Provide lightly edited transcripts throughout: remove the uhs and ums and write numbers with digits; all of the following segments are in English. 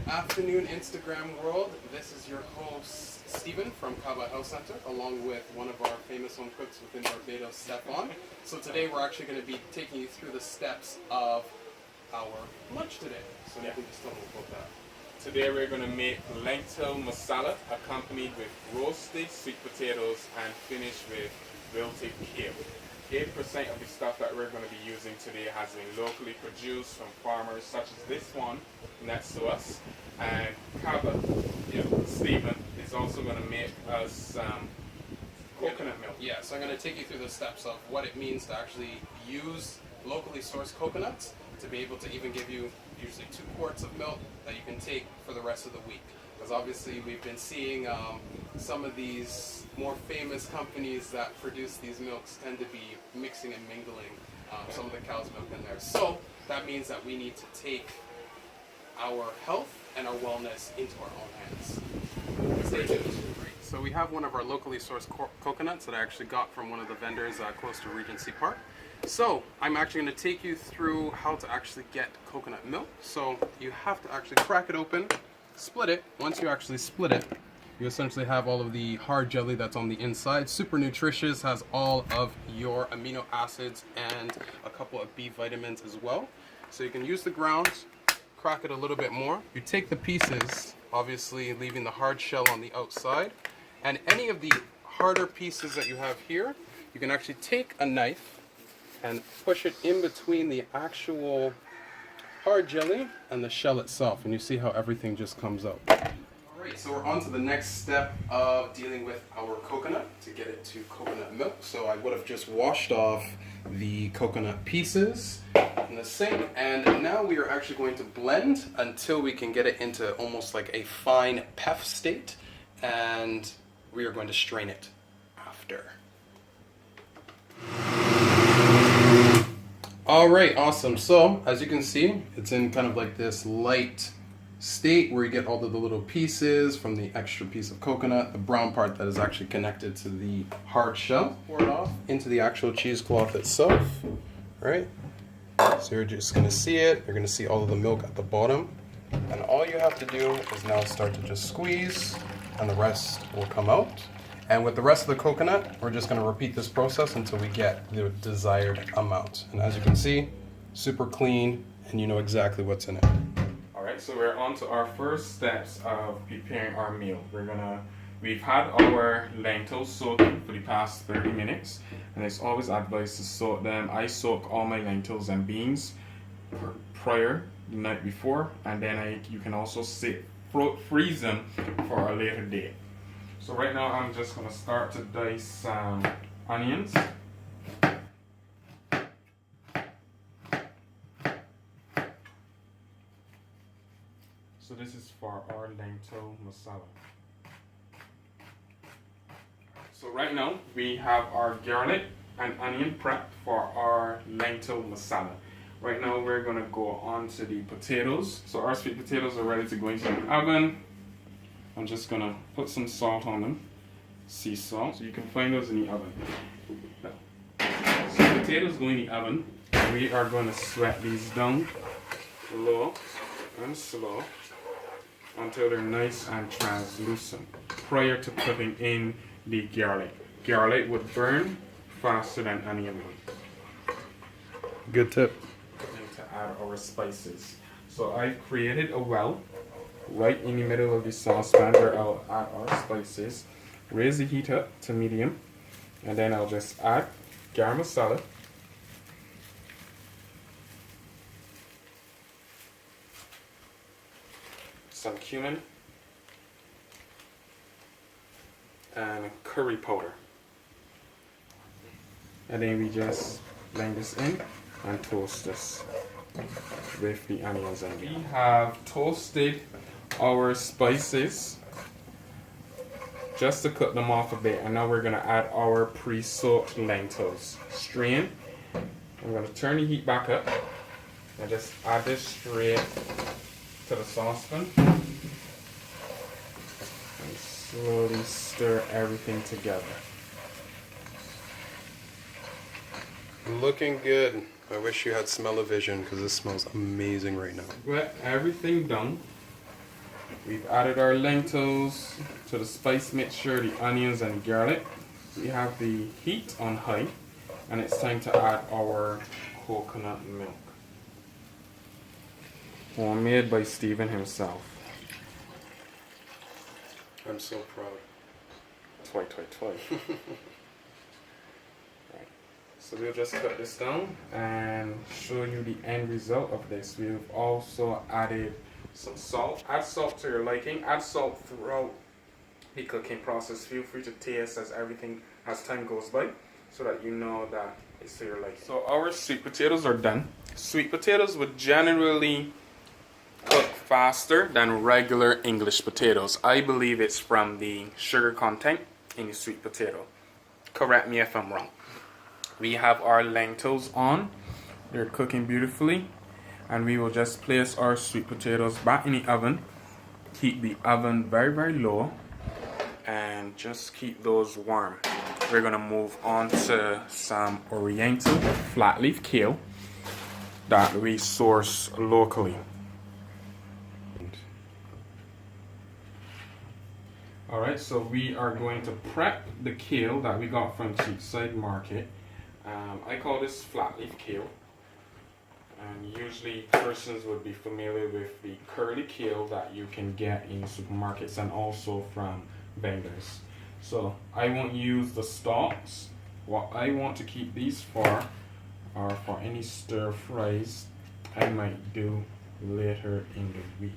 afternoon, Instagram world. This is your host, Stephen from Kaba Health Center, along with one of our famous home cooks within Barbados, Stefan. So today we're actually going to be taking you through the steps of our lunch today. So you can just tell me about that. Today we're going to make lentil masala accompanied with roasted sweet potatoes and finish with wilted kale. 8% of the stuff that we're going to be using today has been locally produced from farmers such as this one next to us. And Kaba, Stephen, is also going to make us coconut milk. Yeah, so I'm going to take you through the steps of what it means to actually use locally sourced coconuts to be able to even give you usually 2 quarts of milk that you can take for the rest of the week. Because obviously we've been seeing some of these more famous companies that produce these milks tend to be mixing and mingling some of the cow's milk in there. So that means that we need to take our health and our wellness into our own hands. Stay tuned. So we have one of our locally sourced coconuts that I actually got from one of the vendors close to Regency Park. So I'm actually going to take you through how to actually get coconut milk. So you have to actually crack it open, split it. Once you actually split it, you essentially have all of the hard jelly that's on the inside. Super nutritious, has all of your amino acids and a couple of B vitamins as well. So you can use the grounds, crack it a little bit more. You take the pieces, obviously leaving the hard shell on the outside. And any of the harder pieces that you have here, you can actually take a knife and push it in between the actual hard jelly and the shell itself, and you see how everything just comes out. Alright, so we're on to the next step of dealing with our coconut to get it to coconut milk. So I would have just washed off the coconut pieces in the sink, and now we are actually going to blend until we can get it into almost like a fine pef state, and we are going to strain it after. Alright, awesome. So, as you can see, it's in kind of like this light state where you get all of the little pieces from the extra piece of coconut, the brown part that is actually connected to the hard shell. Pour it off into the actual cheesecloth itself, right? So you're just going to see it, you're going to see all of the milk at the bottom, and all you have to do is now start to just squeeze, and the rest will come out. And with the rest of the coconut, we're just going to repeat this process until we get the desired amount. And as you can see, super clean, and you know exactly what's in it. Alright, so we're on to our first steps of preparing our meal. We've had our lentils soaking for the past 30 minutes, and it's always advised to soak them. I soak all my lentils and beans prior the night before, and then you can also freeze them for a later date. So right now I'm just going to start to dice onions. So this is for our lentil masala. So right now we have our garlic and onion prepped for our lentil masala. Right now we're going to go on to the potatoes. So our sweet potatoes are ready to go into the oven. I'm just going to put some salt on them, sea salt, so you can find those in the oven. So potatoes go in the oven. We are going to sweat these down low and slow until they're nice and translucent prior to putting in the garlic. Garlic would burn faster than onion would. Good tip. And to add our spices. So I've created a well right in the middle of the saucepan where I'll add our spices. Raise the heat up to medium, and then I'll just add garam masala, some cumin, and curry powder. And then we just blend this in and toast this with the onions and we have toasted our spices just to cut them off a bit, and now we're going to add our pre-soaked lentils. Strain. I'm going to turn the heat back up and just add this straight to the saucepan and slowly stir everything together. Looking good. I wish you had smell-o-vision because this smells amazing right now. Wet everything down We've added our lentils to the spice mixture, the onions and garlic. We have the heat on high, and it's time to add our coconut milk. Homemade by Stephen himself. I'm so proud. Twi. Right. So we'll just cut this down and show you the end result of this. We've also added some salt. Add salt to your liking. Add salt throughout the cooking process. Feel free to taste as time goes by, so that you know that it's to your liking. So our sweet potatoes are done. Sweet potatoes would generally cook faster than regular English potatoes. I believe it's from the sugar content in the sweet potato. Correct me if I'm wrong. We have our lentils on. They're cooking beautifully. And we will just place our sweet potatoes back in the oven. Keep the oven very, very low. And just keep those warm. We're going to move on to some Oriental flat leaf kale that we source locally. Alright, so we are going to prep the kale that we got from Cheapside Market. I call this flat leaf kale. And usually persons would be familiar with the curly kale that you can get in supermarkets and also from vendors. So I won't use the stalks. What I want to keep these for are for any stir fries I might do later in the week.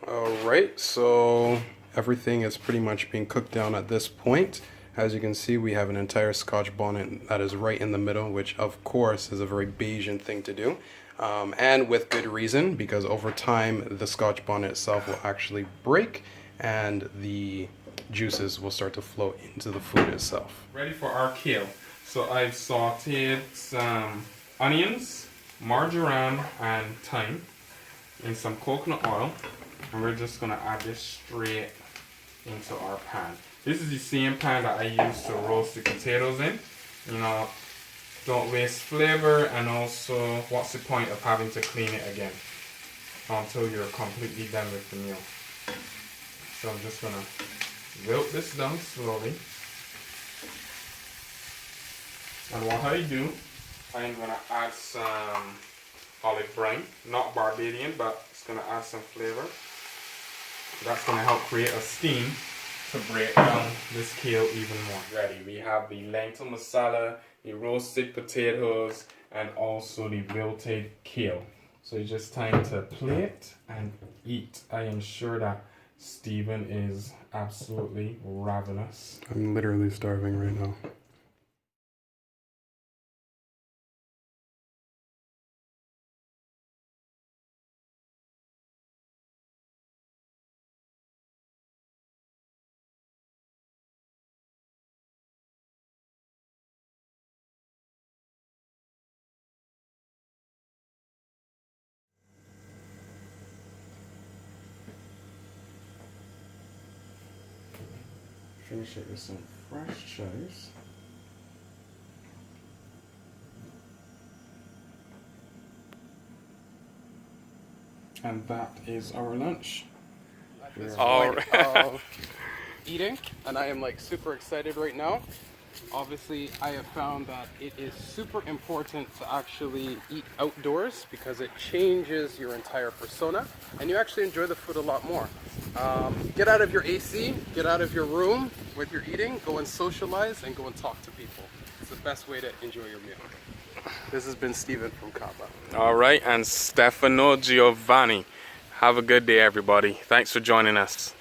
Alright, so everything is pretty much being cooked down at this point. As you can see, we have an entire Scotch bonnet that is right in the middle, which of course is a very Bayesian thing to do. And with good reason, because over time the Scotch bonnet itself will actually break and the juices will start to flow into the food itself. Ready for our kale. So I've sauteed some onions, marjoram and thyme in some coconut oil. And we're just going to add this straight into our pan. This is the same pan that I use to roast the potatoes in. You know, don't waste flavor, and also what's the point of having to clean it again until you're completely done with the meal. So I'm just going to wilt this down slowly. And what I do, I'm going to add some olive brine, not Barbadian, but it's going to add some flavor. That's going to help create a steam to break down this kale even more. Ready, we have the lentil masala, the roasted potatoes, and also the wilted kale. So it's just time to plate and eat. I am sure that Stephen is absolutely ravenous. I'm literally starving right now. Finish it with some fresh chives. And that is our lunch. All right. Eating, and I am like super excited right now. Obviously, I have found that it is super important to actually eat outdoors because it changes your entire persona and you actually enjoy the food a lot more. Get out of your AC, get out of your room with your eating, go and socialize and go and talk to people. It's the best way to enjoy your meal. This has been Stephen from Kaba. All right, and Stefano Giovanni. Have a good day, everybody. Thanks for joining us.